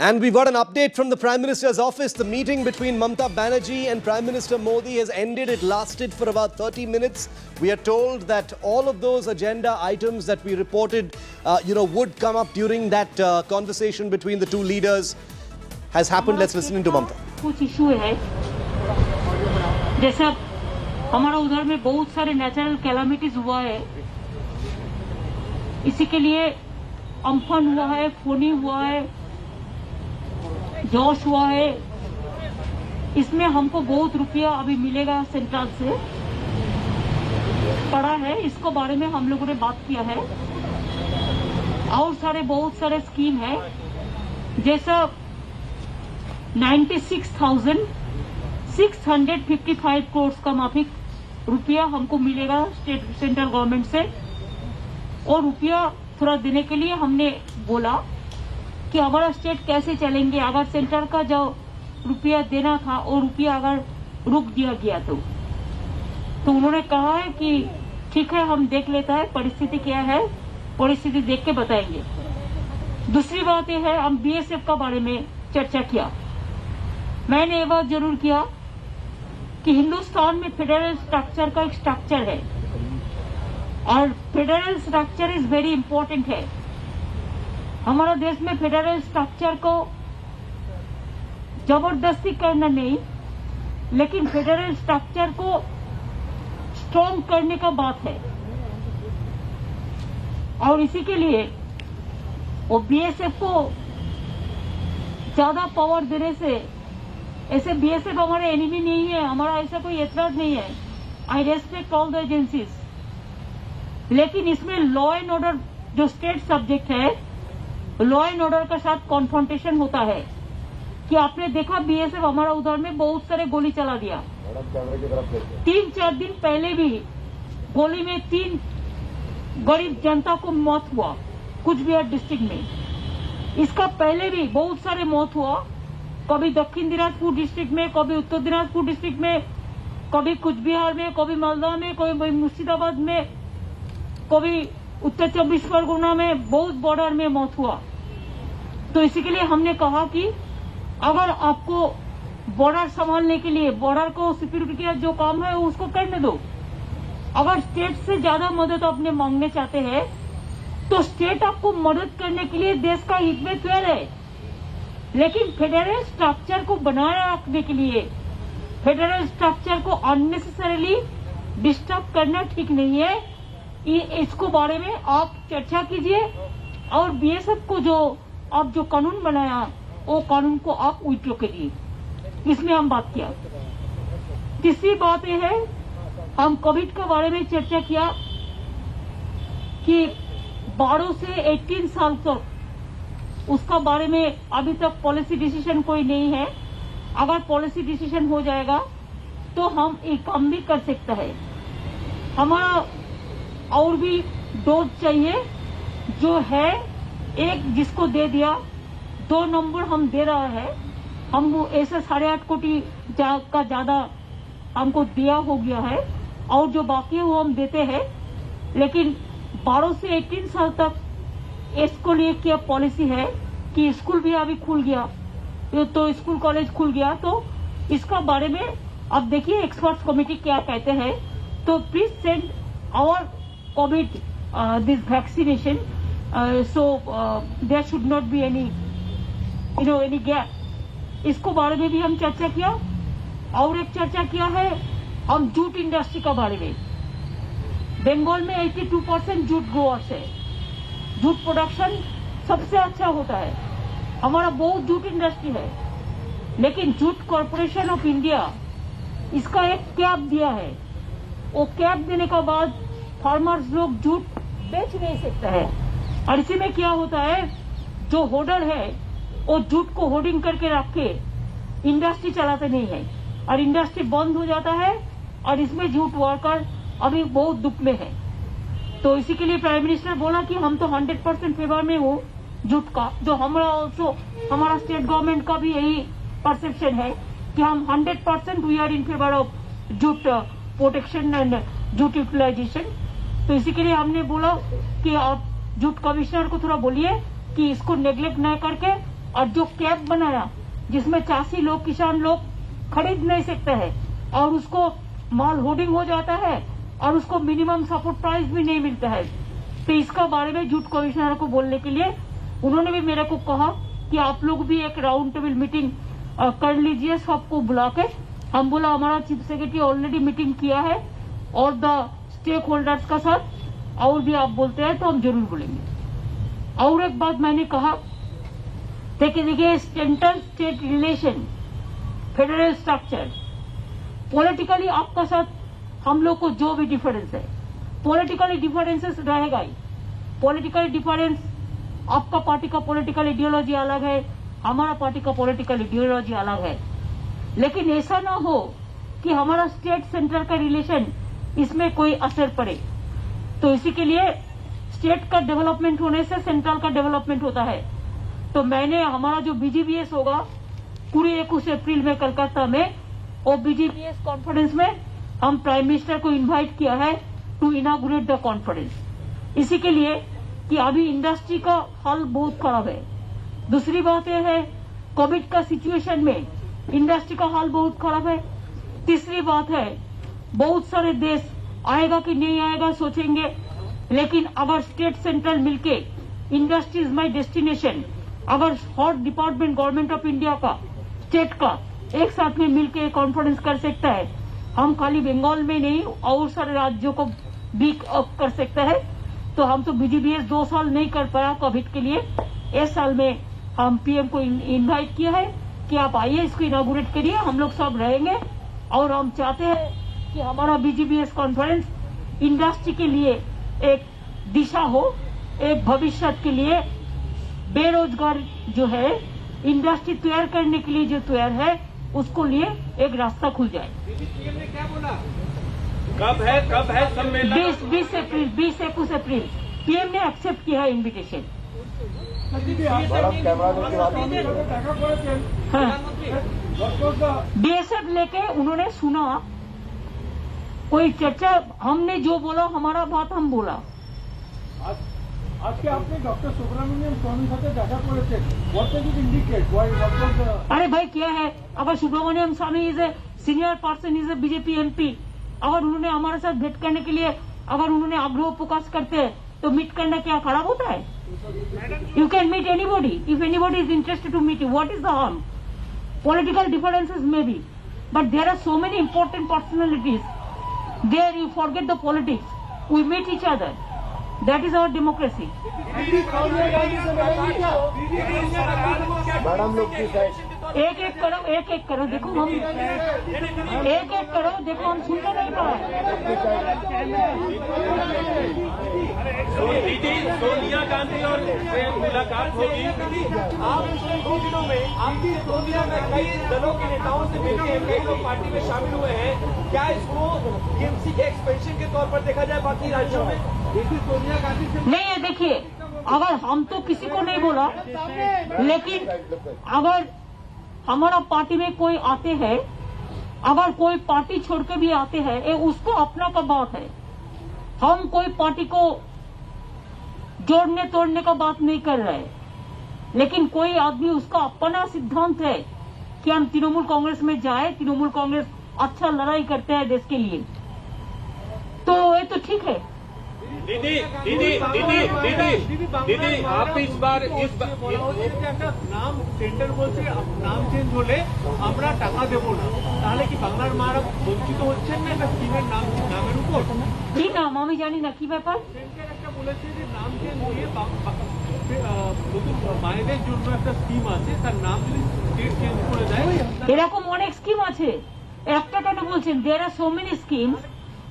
And we've got an update from the Prime Minister's office. The meeting between Mamata Banerjee and Prime Minister Modi has ended. It lasted for about 30 minutes. We are told that all of those agenda items that we reported, would come up during that conversation between the two leaders has happened. Let's listen into Mamata. कुछ issue है, जैसे हमारा उधर में बहुत सारे natural calamities हुआ है, इसी के लिए अम्फन हुआ है, फोनी हुआ है, जोश हुआ है। इसमें हमको बहुत रुपया अभी मिलेगा सेंट्रल से पड़ा है, इसको बारे में हम लोगों ने बात किया है। और बहुत सारे स्कीम है, जैसा 96,655 करोड़ का माफिक रुपया हमको मिलेगा सेंट्रल गवर्नमेंट से। और रुपया थोड़ा देने के लिए हमने बोला कि हमारा स्टेट कैसे चलेंगे अगर सेंटर का जो रुपया देना था और रुपया अगर रुक दिया गया तो उन्होंने कहा है कि ठीक है, हम देख लेता है परिस्थिति क्या है, परिस्थिति देख के बताएंगे। दूसरी बात यह है, हम बीएसएफ का बारे में चर्चा किया। मैंने ये बात जरूर किया कि हिंदुस्तान में फेडरल स्ट्रक्चर का एक स्ट्रक्चर है और federal structure is very important है। हमारा देश में फेडरल स्ट्रक्चर को जबरदस्ती करना नहीं, लेकिन फेडरल स्ट्रक्चर को स्ट्रॉन्ग करने का बात है। और इसी के लिए वो बीएसएफ को ज्यादा पावर देने से, ऐसे बीएसएफ हमारे एनिमी नहीं है, हमारा ऐसा कोई एतराज नहीं है। आई रेस्पेक्ट ऑल द एजेंसीज, लेकिन इसमें लॉ एंड ऑर्डर जो स्टेट सब्जेक्ट है, लॉ एंड ऑर्डर के साथ कॉन्फ्रंटेशन होता है। कि आपने देखा बीएसएफ हमारा उधर में बहुत सारे गोली चला दिया। 3-4 दिन पहले भी गोली में 3 गरीब जनता को मौत हुआ कुछ बिहार डिस्ट्रिक्ट में। इसका पहले भी बहुत सारे मौत हुआ, कभी दक्षिण दिनाजपुर डिस्ट्रिक्ट में, कभी उत्तर दिनाजपुर डिस्ट्रिक्ट में, कभी कुछ बिहार में, कभी मालदा में, कभी मुर्शिदाबाद में, कभी उत्तर 24 परगना में, बहुत बॉर्डर में मौत हुआ। तो इसी के लिए हमने कहा कि अगर आपको बॉर्डर संभालने के लिए, बॉर्डर को सिक्योरिटी का जो काम है उसको करने दो। अगर स्टेट से ज्यादा मदद आपने मांगने चाहते हैं तो स्टेट आपको मदद करने के लिए देश का हित में तैयार है, लेकिन फेडरल स्ट्रक्चर को बनाए रखने के लिए फेडरल स्ट्रक्चर को अननेसेसरीली डिस्टर्ब करना ठीक नहीं है। इसको बारे में आप चर्चा कीजिए और बीएसएफ को जो आप जो कानून बनाया वो कानून को आप विड्रॉ करिए। इसमें हम बात किया। तीसरी बात यह है, हम कोविड के बारे में चर्चा किया कि 12 से 18 साल तक उसका बारे में अभी तक पॉलिसी डिसीजन कोई नहीं है। अगर पॉलिसी डिसीजन हो जाएगा तो हम एक काम भी कर सकते हैं। हमारा और भी डोज चाहिए जो है, एक जिसको दे दिया, 2 नंबर हम दे रहा है। हम ऐसे 8.5 कोटी का ज्यादा हमको दिया हो गया है और जो बाकी है वो हम देते हैं। लेकिन 12 से 18 साल तक इसको लिए क्या पॉलिसी है कि स्कूल भी अभी खुल गया, तो स्कूल कॉलेज खुल गया, तो इसका बारे में अब देखिए एक्सपर्ट्स कमेटी क्या कहते हैं। तो please send our Covid this vaccination, so there should not be any any gap. इसको बारे में भी हम चर्चा किया। और एक चर्चा किया है हम जूट इंडस्ट्री का बारे में। बंगाल में 82% जूट ग्रोअर्स है, जूट प्रोडक्शन सबसे अच्छा होता है, हमारा बहुत जूट इंडस्ट्री है। लेकिन जूट कॉर्पोरेशन ऑफ इंडिया इसका एक कैप दिया है, वो कैप देने के बाद फार्मर्स लोग जूट बेच नहीं सकते हैं। और इसी में क्या होता है, जो होल्डर है वो जूट को होल्डिंग करके रख के इंडस्ट्री चलाते नहीं है और इंडस्ट्री बंद हो जाता है और इसमें जूट वर्कर अभी बहुत दुख में है। तो इसी के लिए प्राइम मिनिस्टर बोला कि हम तो 100% फेवर में हो जूट का, जो हमारा स्टेट गवर्नमेंट का भी यही परसेप्शन है कि हम 100% we are in favour of jute protection and jute utilisation. तो इसी के लिए हमने बोला कि आप जूट कमिश्नर को थोड़ा बोलिए कि इसको नेग्लेक्ट न करके और जो कैप बनाया जिसमें चासी लोग किसान लोग खरीद नहीं सकते हैं और उसको माल होर्डिंग हो जाता है और उसको मिनिमम सपोर्ट प्राइस भी नहीं मिलता है। तो इसका बारे में जूट कमिश्नर को बोलने के लिए उन्होंने भी मेरे को कहा कि आप लोग भी एक राउंड टेबल मीटिंग कर लीजिए सबको बुला के। हम बोला हमारा चीफ सेक्रेटरी ऑलरेडी मीटिंग किया है और द स्टेक होल्डर्स का साथ, और भी आप बोलते हैं तो हम जरूर बोलेंगे। और एक बात मैंने कहा देखिए central state relation, federal structure, politically आपका साथ हम लोग को जो भी डिफरेंस है, पॉलिटिकली डिफरेंसेस रहेगा ही। पॉलिटिकल डिफरेंस, आपका पार्टी का पॉलिटिकल आइडियोलॉजी अलग है, हमारा पार्टी का पॉलिटिकल आइडियोलॉजी अलग है, लेकिन ऐसा ना हो कि हमारा स्टेट सेंट्रल का रिलेशन इसमें कोई असर पड़े। तो इसी के लिए स्टेट का डेवलपमेंट होने से सेंट्रल का डेवलपमेंट होता है। तो मैंने हमारा जो BGBS होगा पूरी 21 अप्रैल में कलकत्ता में, और BGBS कॉन्फ्रेंस में हम प्राइम मिनिस्टर को इनवाइट किया है टू इनागुरेट द कॉन्फ्रेंस। इसी के लिए कि अभी इंडस्ट्री का हाल बहुत खराब है। दूसरी बात यह है कोविड का सिचुएशन में इंडस्ट्री का हाल बहुत खराब है। तीसरी बात है बहुत सारे देश आएगा कि नहीं आएगा सोचेंगे, लेकिन अगर स्टेट सेंट्रल मिलके इंडस्ट्री इज माई डेस्टिनेशन, अगर हर डिपार्टमेंट गवर्नमेंट ऑफ इंडिया का स्टेट का एक साथ में मिलके कॉन्फ्रेंस कर सकता है, हम खाली बंगाल में नहीं और सारे राज्यों को भी कर सकता है। तो हम तो BGBS 2 साल नहीं कर पाया कोविड के लिए, इस साल में हम PM को इनवाइट किया है कि आप आइए इसको इनागुरेट करिए, हम लोग सब रहेंगे। और हम चाहते हैं कि हमारा BGBS कॉन्फ्रेंस इंडस्ट्री के लिए एक दिशा हो, एक भविष्य के लिए बेरोजगार जो है इंडस्ट्री तैयार करने के लिए जो तैयार है उसको लिए एक रास्ता खुल जाए। PM ने क्या बोला? कब है सम्मेलन? 20-21 अप्रैल PM ने एक्सेप्ट किया है इन्विटेशन। BSF लेके उन्होंने सुना, कोई चर्चा, हमने जो बोला हमारा बात हम बोला। আজকে আপনি ডক্টর সুব্রমণিয়াম স্বামীর সাথে দেখা করেছেন, what does it indicate? अरे भाई क्या है, अगर Subramanian Swamy is a senior person, is a BJP MP, अगर उन्होंने हमारे साथ भेंट करने के लिए अगर उन्होंने आग्रह प्रकाश करते हैं तो मीट करना क्या खराब होता है? You can meet anybody if anybody is interested to meet you, what is the harm? Political differences may be, but there are so many important personalities there, you forget the politics, we meet each other, that is our democracy. Madam लोग की side एक एक करो, देखो हम एक करो, देखो हम सुनने नहीं पा रहे। सोनिया गांधी और से मुलाकात होगी। आप पिछले 2 दिनों में आपकी सोनिया में कई दलों के नेताओं से मिले हैं, कई लोग पार्टी में शामिल हुए हैं, क्या इसको TMC के एक्सपेंशन के तौर पर देखा जाए बाकी राज्यों में? सोनिया गांधी से नहीं है, देखिए अगर हम तो किसी को नहीं बोला, लेकिन अगर हमारा पार्टी में कोई आते हैं, अगर कोई पार्टी छोड़ के भी आते हैं, ये उसको अपना का बात है। हम कोई पार्टी को जोड़ने तोड़ने का बात नहीं कर रहे, लेकिन कोई आदमी उसका अपना सिद्धांत है कि हम तृणमूल कांग्रेस में जाए, तृणमूल कांग्रेस अच्छा लड़ाई करते हैं देश के लिए, तो ये तो ठीक है। दीदी आप इस बार নাম টেন্ডার বলছে, নাম চেঞ্জ হলে আমরা টাকা দেব না, তাহলে কি বাংলার মারা বঞ্চিত হচ্ছেন না একটা স্কিমের নামের উপর? কি নাম আমি জানি না, কি ব্যাপার? সেন্টার একটা বলেছে যে নাম চেঞ্জ হয়ে নতুন মায়েদের জন্য একটা স্কিম আছে, তার নাম যদি স্টেট চেঞ্জ করে দেয়। এরকম অনেক স্কিম আছে, একটা কেন বলছেন? দেয়ার আর সো মেনি স্কিমস,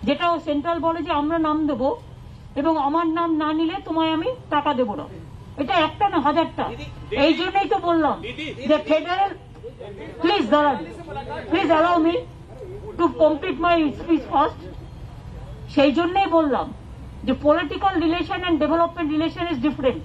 যেটা সেন্ট্রাল বলে যে আমরা নাম দেবো এবং আমার নাম না নিলে তোমায় আমি টাকা দেবো না, এটা একটা না হাজারটা। এই জন্যই তো বললাম যে ফেডারেল, প্লিজ দাঁড়ান, please allow me to complete my speech first. সেই জন্যই বললাম যে political relation and development relation is different.